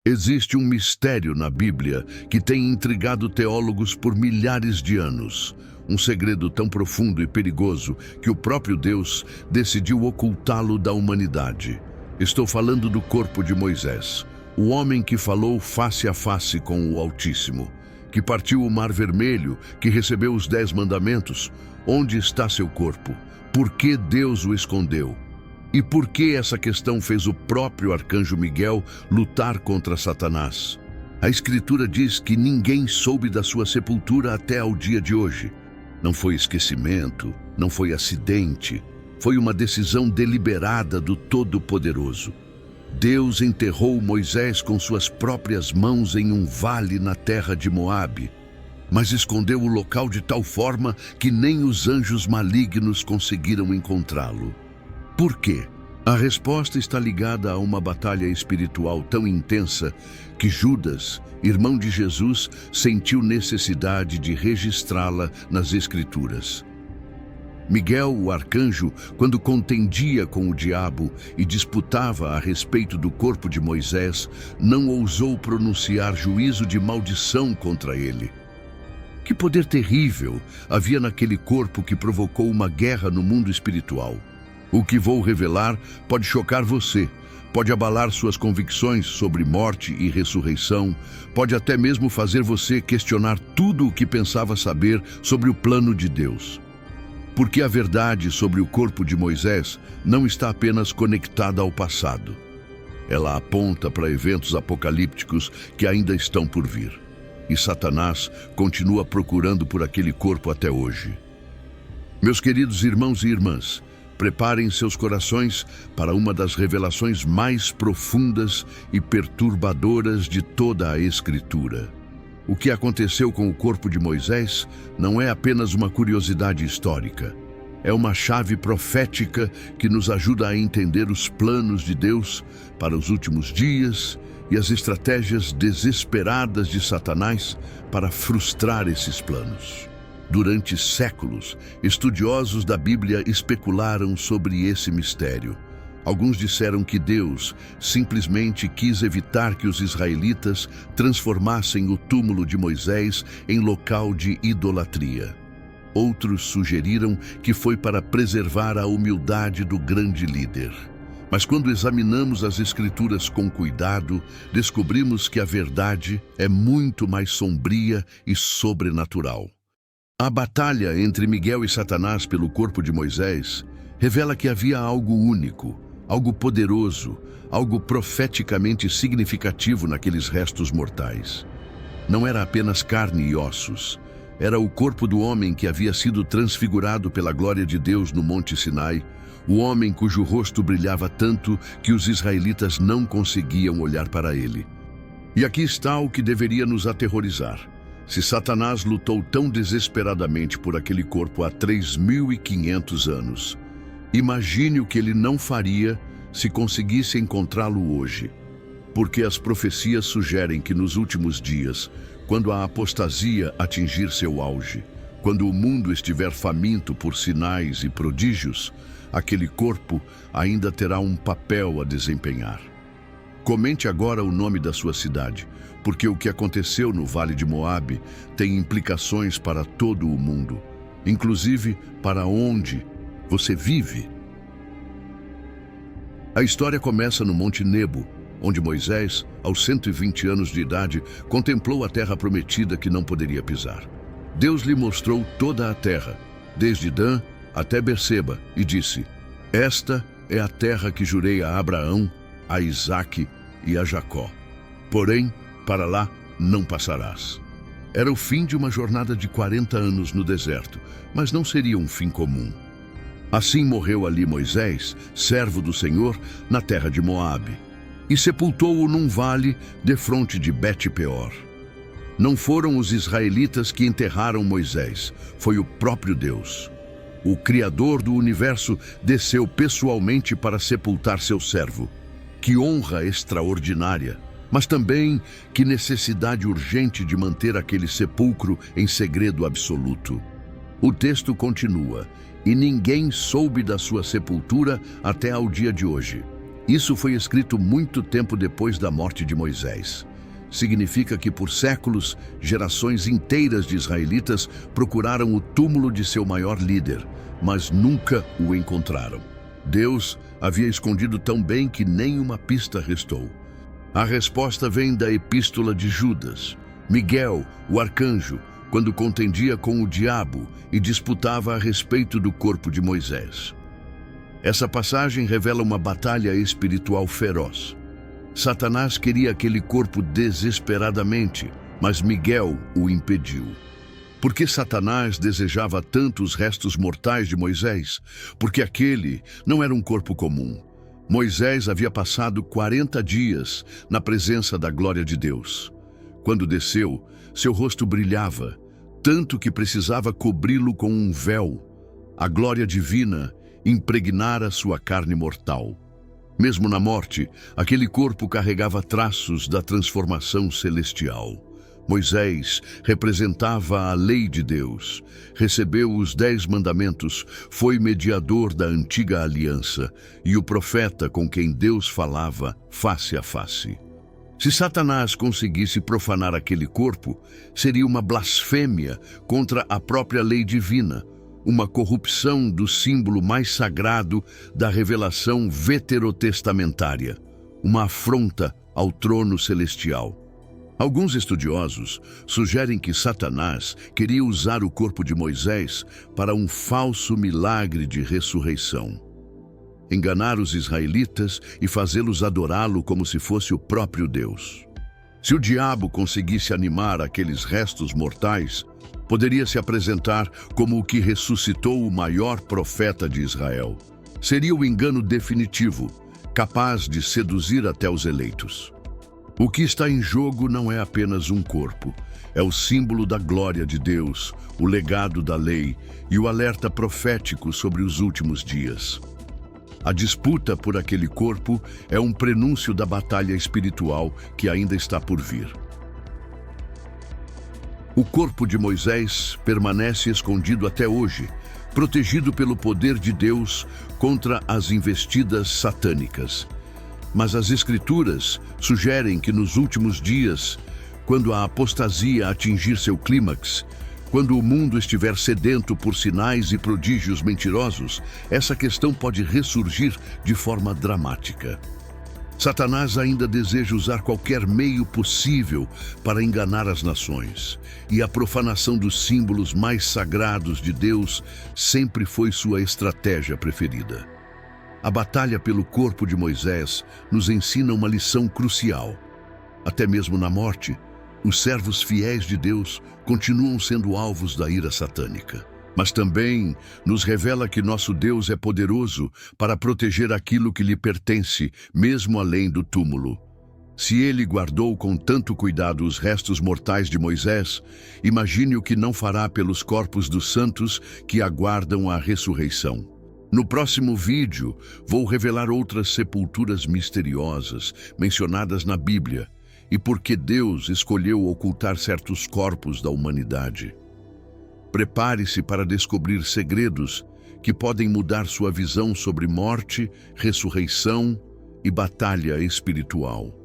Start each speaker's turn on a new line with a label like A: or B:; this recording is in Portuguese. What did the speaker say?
A: Existe um mistério na Bíblia que tem intrigado teólogos por milhares de anos. Um segredo tão profundo e perigoso que o próprio Deus decidiu ocultá-lo da humanidade. Estou falando do corpo de Moisés, o homem que falou face a face com o Altíssimo, que partiu o Mar Vermelho, que recebeu os 10 mandamentos. Onde está seu corpo? Por que Deus o escondeu? E por que essa questão fez o próprio arcanjo Miguel lutar contra Satanás? A Escritura diz que ninguém soube da sua sepultura até ao dia de hoje. Não foi esquecimento, não foi acidente, foi uma decisão deliberada do Todo-Poderoso. Deus enterrou Moisés com suas próprias mãos em um vale na terra de Moabe, mas escondeu o local de tal forma que nem os anjos malignos conseguiram encontrá-lo. Por quê? A resposta está ligada a uma batalha espiritual tão intensa que Judas, irmão de Jesus, sentiu necessidade de registrá-la nas Escrituras. Miguel, o arcanjo, quando contendia com o diabo e disputava a respeito do corpo de Moisés, não ousou pronunciar juízo de maldição contra ele. Que poder terrível havia naquele corpo que provocou uma guerra no mundo espiritual. O que vou revelar pode chocar você, pode abalar suas convicções sobre morte e ressurreição, pode até mesmo fazer você questionar tudo o que pensava saber sobre o plano de Deus. Porque a verdade sobre o corpo de Moisés não está apenas conectada ao passado. Ela aponta para eventos apocalípticos que ainda estão por vir. E Satanás continua procurando por aquele corpo até hoje. Meus queridos irmãos e irmãs, preparem seus corações para uma das revelações mais profundas e perturbadoras de toda a Escritura. O que aconteceu com o corpo de Moisés não é apenas uma curiosidade histórica. É uma chave profética que nos ajuda a entender os planos de Deus para os últimos dias e as estratégias desesperadas de Satanás para frustrar esses planos. Durante séculos, estudiosos da Bíblia especularam sobre esse mistério. Alguns disseram que Deus simplesmente quis evitar que os israelitas transformassem o túmulo de Moisés em local de idolatria. Outros sugeriram que foi para preservar a humildade do grande líder. Mas quando examinamos as Escrituras com cuidado, descobrimos que a verdade é muito mais sombria e sobrenatural. A batalha entre Miguel e Satanás pelo corpo de Moisés revela que havia algo único, algo poderoso, algo profeticamente significativo naqueles restos mortais. Não era apenas carne e ossos, era o corpo do homem que havia sido transfigurado pela glória de Deus no Monte Sinai, o homem cujo rosto brilhava tanto que os israelitas não conseguiam olhar para ele. E aqui está o que deveria nos aterrorizar. Se Satanás lutou tão desesperadamente por aquele corpo há 3.500 anos, imagine o que ele não faria se conseguisse encontrá-lo hoje. Porque as profecias sugerem que nos últimos dias, quando a apostasia atingir seu auge, quando o mundo estiver faminto por sinais e prodígios, aquele corpo ainda terá um papel a desempenhar. Comente agora o nome da sua cidade, porque o que aconteceu no Vale de Moabe tem implicações para todo o mundo, inclusive para onde você vive. A história começa no Monte Nebo, onde Moisés, aos 120 anos de idade, contemplou a terra prometida que não poderia pisar. Deus lhe mostrou toda a terra, desde Dan até Berseba, e disse: "Esta é a terra que jurei a Abraão, a Isaque e a Jacó. Porém, para lá não passarás." Era o fim de uma jornada de 40 anos no deserto, mas não seria um fim comum. Assim morreu ali Moisés, servo do Senhor, na terra de Moabe, e sepultou-o num vale defronte de Bet-peor. Não foram os israelitas que enterraram Moisés, foi o próprio Deus. O Criador do universo desceu pessoalmente para sepultar seu servo. Que honra extraordinária! Mas também que necessidade urgente de manter aquele sepulcro em segredo absoluto. O texto continua: "E ninguém soube da sua sepultura até ao dia de hoje." Isso foi escrito muito tempo depois da morte de Moisés. Significa que por séculos, gerações inteiras de israelitas procuraram o túmulo de seu maior líder, mas nunca o encontraram. Deus havia escondido tão bem que nenhuma pista restou. A resposta vem da epístola de Judas. Miguel, o arcanjo, quando contendia com o diabo e disputava a respeito do corpo de Moisés. Essa passagem revela uma batalha espiritual feroz. Satanás queria aquele corpo desesperadamente, mas Miguel o impediu. Por que Satanás desejava tanto os restos mortais de Moisés? Porque aquele não era um corpo comum. Moisés havia passado 40 dias na presença da glória de Deus. Quando desceu, seu rosto brilhava, tanto que precisava cobri-lo com um véu. A glória divina impregnara sua carne mortal. Mesmo na morte, aquele corpo carregava traços da transformação celestial. Moisés representava a lei de Deus, recebeu os 10 mandamentos, foi mediador da antiga aliança e o profeta com quem Deus falava face a face. Se Satanás conseguisse profanar aquele corpo, seria uma blasfêmia contra a própria lei divina, uma corrupção do símbolo mais sagrado da revelação veterotestamentária, uma afronta ao trono celestial. Alguns estudiosos sugerem que Satanás queria usar o corpo de Moisés para um falso milagre de ressurreição. Enganar os israelitas e fazê-los adorá-lo como se fosse o próprio Deus. Se o diabo conseguisse animar aqueles restos mortais, poderia se apresentar como o que ressuscitou o maior profeta de Israel. Seria o engano definitivo, capaz de seduzir até os eleitos. O que está em jogo não é apenas um corpo, é o símbolo da glória de Deus, o legado da lei e o alerta profético sobre os últimos dias. A disputa por aquele corpo é um prenúncio da batalha espiritual que ainda está por vir. O corpo de Moisés permanece escondido até hoje, protegido pelo poder de Deus contra as investidas satânicas. Mas as Escrituras sugerem que nos últimos dias, quando a apostasia atingir seu clímax, quando o mundo estiver sedento por sinais e prodígios mentirosos, essa questão pode ressurgir de forma dramática. Satanás ainda deseja usar qualquer meio possível para enganar as nações, e a profanação dos símbolos mais sagrados de Deus sempre foi sua estratégia preferida. A batalha pelo corpo de Moisés nos ensina uma lição crucial. Até mesmo na morte, os servos fiéis de Deus continuam sendo alvos da ira satânica. Mas também nos revela que nosso Deus é poderoso para proteger aquilo que lhe pertence, mesmo além do túmulo. Se ele guardou com tanto cuidado os restos mortais de Moisés, imagine o que não fará pelos corpos dos santos que aguardam a ressurreição. No próximo vídeo, vou revelar outras sepulturas misteriosas mencionadas na Bíblia e por que Deus escolheu ocultar certos corpos da humanidade. Prepare-se para descobrir segredos que podem mudar sua visão sobre morte, ressurreição e batalha espiritual.